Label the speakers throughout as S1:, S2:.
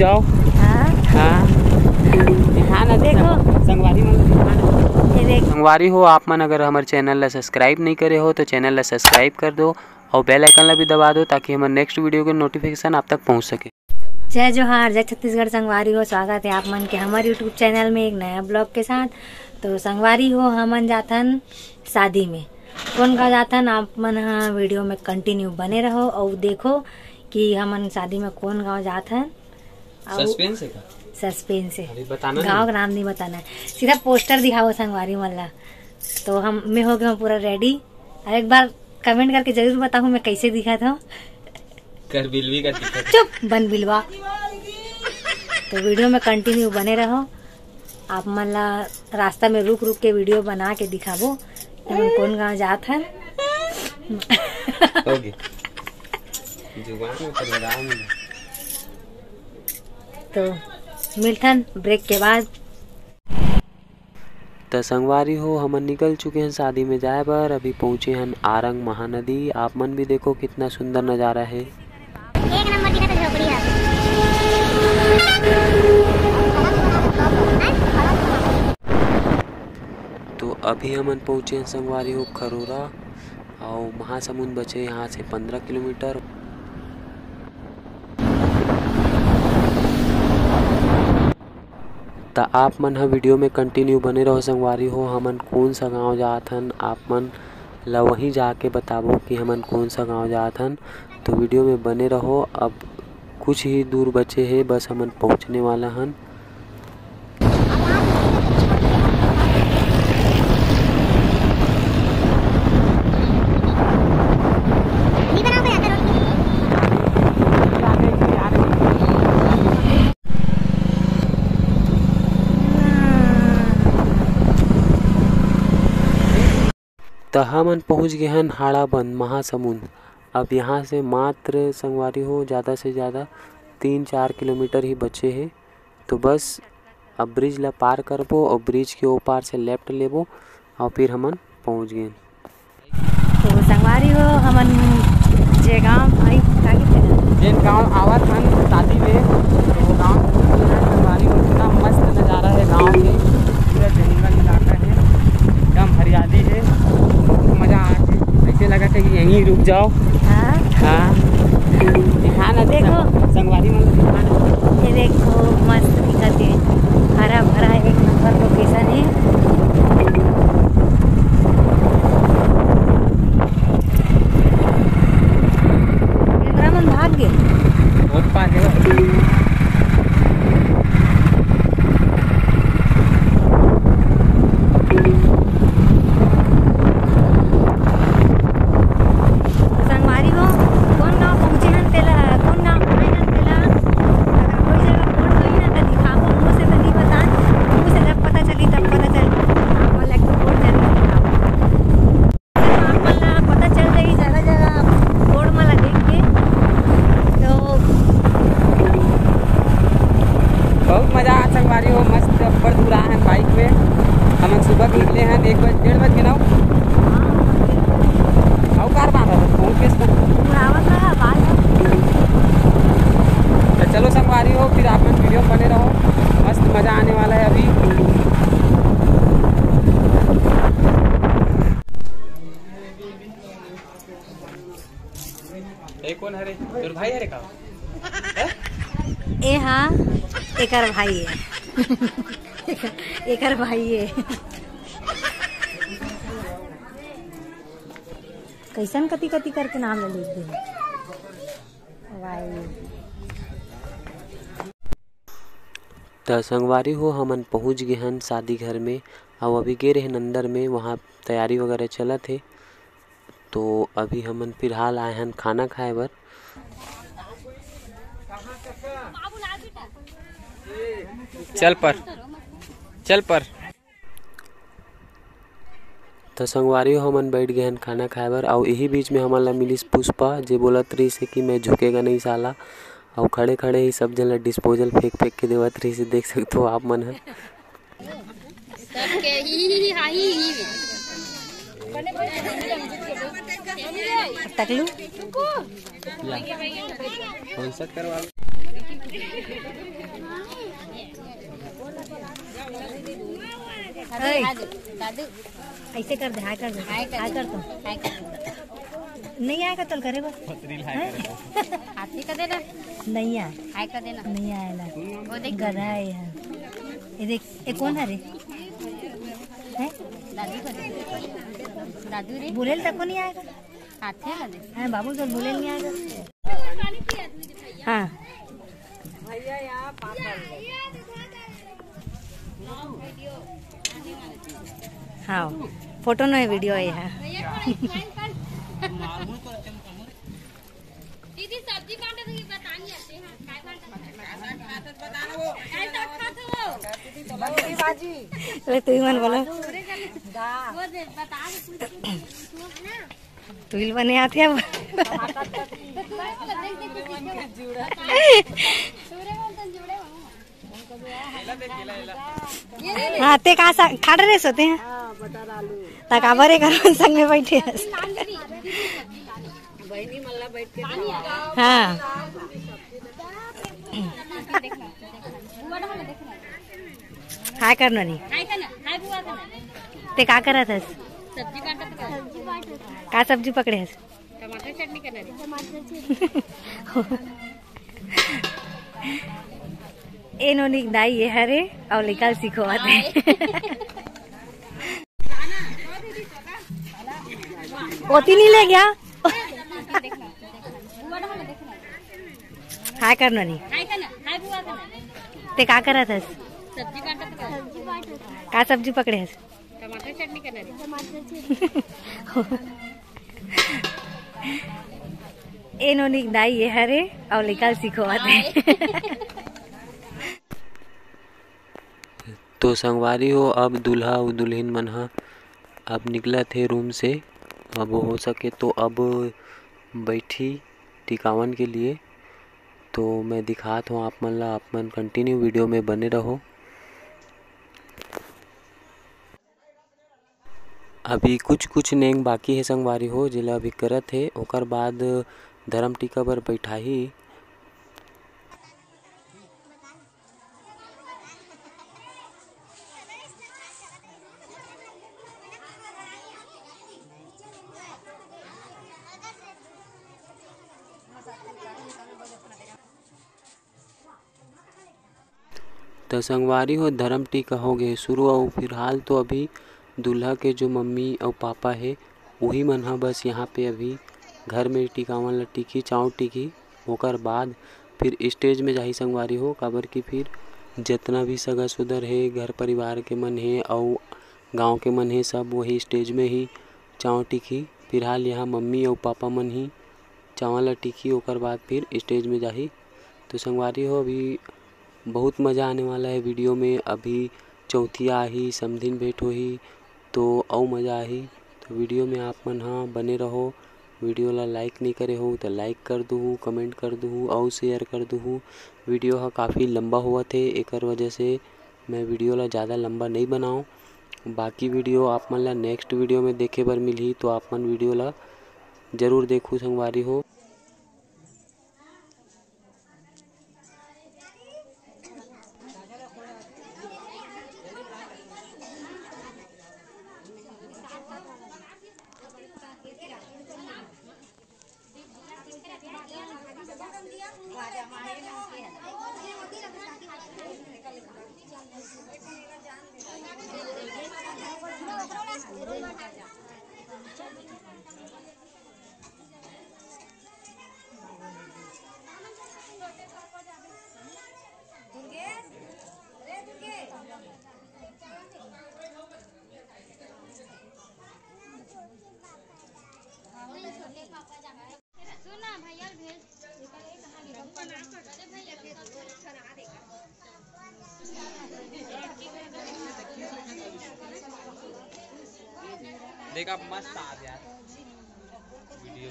S1: जाओ। हाँ दिखाना देखो संगवारी मन। संगवारी हो आप मन अगर हमारे चैनल ला सब्सक्राइब नहीं करे हो तो चैनल ला सब्सक्राइब कर दो और बेल आइकन ला भी दबा दो ताकि हमारे नेक्स्ट वीडियो के नोटिफिकेशन आप तक पहुंच सके।
S2: जय जोहार, जय छत्तीसगढ़। संगवारी हो स्वागत है आप मन के हमारे यूट्यूब चैनल में एक नया ब्लॉग के साथ। तो संगवारी हो हमन जाथन शादी में, कौन का जाथन आप मन वीडियो में कंटिन्यू बने रहो और देखो कि हमन शादी में कौन गाँव जाथन।
S1: सस्पेंस है का?
S2: सस्पेंस है,
S1: बताना
S2: गाँव का नाम नहीं बताना है, सीधा पोस्टर दिखाओ संगवारी मन ला। तो हम मैं हो गया पूरा रेडी। एक बार कमेंट करके जरूर बताओ मैं कैसे दिखा था।
S1: कर बिलवी का
S2: चुप बन बिलवा। तो वीडियो में कंटिन्यू बने रहो। आप मन ला रास्ता में रुक रुक के वीडियो बना के दिखाबो कि हम कौन गाँव जात हन। तो मिलथन ब्रेक के बाद।
S1: तो संगवारी हो हमन निकल चुके हैं शादी में जाए पर। अभी पहुँचे हैं आरंग महानदी। आप मन भी देखो कितना सुंदर नज़ारा है।
S3: एक नंबर दिखा तो झोपड़ी है।
S1: तो अभी हमन पहुँचे हैं संगवारी हो खरोरा और महासमुंद बचे यहाँ से 15 किलोमीटर। तो आप मन वीडियो में कंटिन्यू बने रहो। संगवारी हो हमन कौन सा गांव जात हन आप मन ला वहीं जाके बताबो कि हमन कौन सा गांव जात हन। तो वीडियो में बने रहो। अब कुछ ही दूर बचे हैं, बस हमन पहुंचने वाला हन। तो हमन पहुँच गए हैं हाड़ाबंद महासमुंद। अब यहाँ से मात्र संगवारी हो ज़्यादा से ज़्यादा 3-4 किलोमीटर ही बचे हैं। तो बस अब ब्रिज ला पार करबो और ब्रिज के ऊपर से लेफ्ट लेबो और फिर हमन पहुँच गए।
S2: तो संगवारी हो हमन जे गाँव आई
S1: जिन गाँव आवत हन शादी में तो वो गाँव संगवारी हो कितना मस्त नज़ारा है। गाँव के पूरा जंगल इलाका है, एकदम हरियाली है, मजा आके ऐसे लगा था कि यहीं रुक जाओ। हाँ दिखाना देखो संगवारी मन दिखाना।
S2: ये देखो मस्त दिखत है, हरा भरा एक नंबर लोकेशन है। कैमरा मन भाग गए
S1: बहुत पास है। बहुत मज़ा आ संगवारी हो, मस्त ऊपर दूर आए हैं बाइक में। हम सुबह निकले हैं 1-1:30 बजे ना कार बांधा तो चलो संगवारी हो फिर आप वीडियो बने रहो, मस्त मज़ा आने वाला है। अभी कौन हरे तोर भाई हरे का
S2: ए हाँ एकर भाई है। एकर भाई है। कैसन कति कति करके नाम ले लिख दे भाई।
S1: तो संगवारी हो हमन पहुँच गए हैं शादी घर में और अभी गए रहे अंदर में, वहाँ तैयारी वगैरह चला थे। तो अभी हमन फिलहाल आए हैं खाना खाए बर। चल पर तो संगवारी हो हमन बैठ गए हैं खाना खाए बर और यही बीच में हमन ला मिलिस पुष्पा जे बोलत रही से कि मैं झुकेगा नहीं साला। और खड़े खड़े ही सब जन ला डिस्पोजल फेंक फेंक के देवत रही से देख सकते हो आप मन है।
S2: तकलू
S1: कौन सा करवा
S2: दादू ऐसे कर दे, हाय कर दे, हाय कर तुम, नहीं आएगा तो करे बस
S3: हाथी का देना,
S2: नहीं आए,
S3: हाय का देना,
S2: नहीं आएगा।
S3: वो देख
S2: गधा है यार, ये देख, ये कौन है रे? हैं?
S3: दादू का दे, दादू रे
S2: बुलेल तक को नहीं आएगा।
S3: हाथी का दे।
S2: हाँ बाबू तो बुलेल नहीं आएगा। हाँ हाँ फोटो नहीं वीडियो है यहाँ।
S3: दीदी सब्जी काटे तो बताएंगे आते हैं काय
S2: ले तू ही मन बोलो,
S3: वो दे बता दे ना
S2: तू ही बने आते हैं। हाँ ते कहाँ खाड़ रहे सोते हैं तका बरे घर संग में बैठे हैं। हाँ हाय करना नहीं, ते का करा था?
S3: सब्जी काटा तो
S2: का सब्जी पकड़े है?
S3: टमाटर चटनी करना रे।
S2: एनो निकदाई ये हरे और निकल सीखो आते। पोती नहीं ले गया। हाय करना नहीं,
S3: हाय करना, हाय बुआ करना।
S2: ते का करा था?
S3: सब्जी काटा तो
S2: का सब्जी पकड़े है?
S3: टमाटर चटनी करना रे।
S2: एनो निकदाई ये हरे और निकल सीखो आते।
S4: तो संगवारी हो, अब दूल्हा और दुल्हन मन ह अब निकला थे रूम से। अब हो सके तो अब बैठी टिकावन के लिए। तो मैं दिखात हूँ आप मन ला, आप मन कंटिन्यू वीडियो में बने रहो। अभी कुछ नेंग बाकी है संगवारी हो, जिला अभी करत है। ओकर बाद धर्म टीका पर बैठा ही। तो संगवारी हो, धर्म टीका हो गए शुरू। और फिलहाल तो अभी दूल्हा के जो मम्मी और पापा है वही मन हा बस यहाँ पे अभी घर में टिकावन ला टिकी चाँव टिकी। ओकर बाद फिर स्टेज में जाही संगवारी हो, काबर की फिर जितना भी सगा सुदर है, घर परिवार के मन है और गांव के मन है, सब वही स्टेज में ही चाँव टिकी। फिलहाल यहाँ मम्मी और पापा मन ही चावल ला टिकी, ओकर बाद फिर स्टेज में जाही। तो संगवारी हो, अभी बहुत मज़ा आने वाला है वीडियो में। अभी चौथिया आही, समधिन भेंट होही तो और मज़ा आही। तो वीडियो में आप मन हाँ बने रहो। वीडियो ला लाइक नहीं करे हो तो लाइक कर दूँ, कमेंट कर दूँ और शेयर कर दूँ। वीडियो हा काफ़ी लंबा हुआ थे, एकर वजह से मैं वीडियो ला ज़्यादा लंबा नहीं बनाऊँ। बाकी वीडियो आप मन ला नेक्स्ट वीडियो में देखे बर मिलही, तो आप मन वीडियो ला ज़रूर देखूँ संगवारी हो।
S3: सुना भैया भेज
S1: देखा मस्त आ गया वीडियो।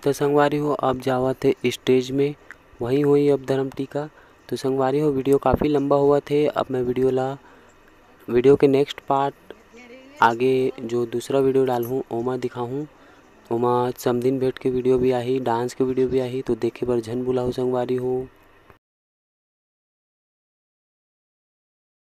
S4: तो संगवारी हो, अब जावत है स्टेज में, वहीं हुई अब धर्म टीका। तो संगवारी हो वीडियो काफ़ी लंबा हुआ थे। अब मैं वीडियो के नेक्स्ट पार्ट आगे जो दूसरा वीडियो डालूँ ओमा दिखाऊँ। ओमा समदिन भेंट के वीडियो भी आई, डांस के वीडियो भी आई, तो देखे बर झन बुलाओ संगवारी हो।